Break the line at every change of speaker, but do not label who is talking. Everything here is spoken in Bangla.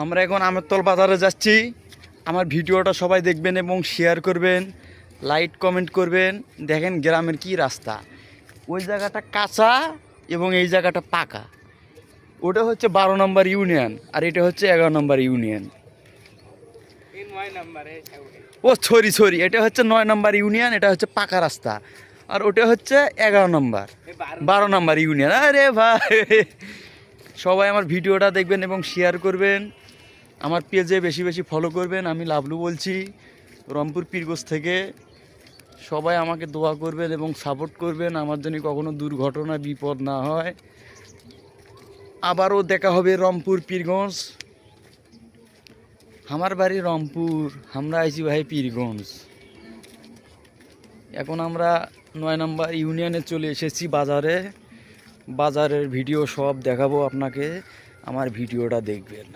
আমরা এখন আমেরতল বাজারে যাচ্ছি। আমার ভিডিওটা সবাই দেখবেন এবং শেয়ার করবেন, লাইক কমেন্ট করবেন। দেখেন গ্রামের কি রাস্তা, ওই জায়গাটা কাঁচা এবং এই জায়গাটা পাকা। ওটা হচ্ছে 12 নম্বর ইউনিয়ন আর এটা হচ্ছে 11 নম্বর ইউনিয়ন। ও সরি, এটা হচ্ছে 9 নম্বর ইউনিয়ন, এটা হচ্ছে পাকা রাস্তা। আর ওটা হচ্ছে 11 নম্বর 12 নম্বর ইউনিয়ন। আরে ভাই, সবাই আমার ভিডিওটা দেখবেন এবং শেয়ার করবেন, আমার পেজে বেশি বেশি ফলো করবেন। আমি লাভলু বলছি রংপুর পীরগঞ্জ থেকে। সবাই আমাকে দোয়া করবেন এবং সাপোর্ট করবেন, আমার জন্য কখনো দুর্ঘটনা বিপদ না হয়। আবারও দেখা হবে রংপুর পীরগঞ্জ। আমার বাড়ি রংপুর, আমরা আইছি ভাই পীরগঞ্জ। এখন আমরা 9 নম্বর ইউনিয়নে চলে এসেছি বাজারে। বাজারের ভিডিও সব দেখাবো আপনাকে, আমার ভিডিওটা দেখবেন।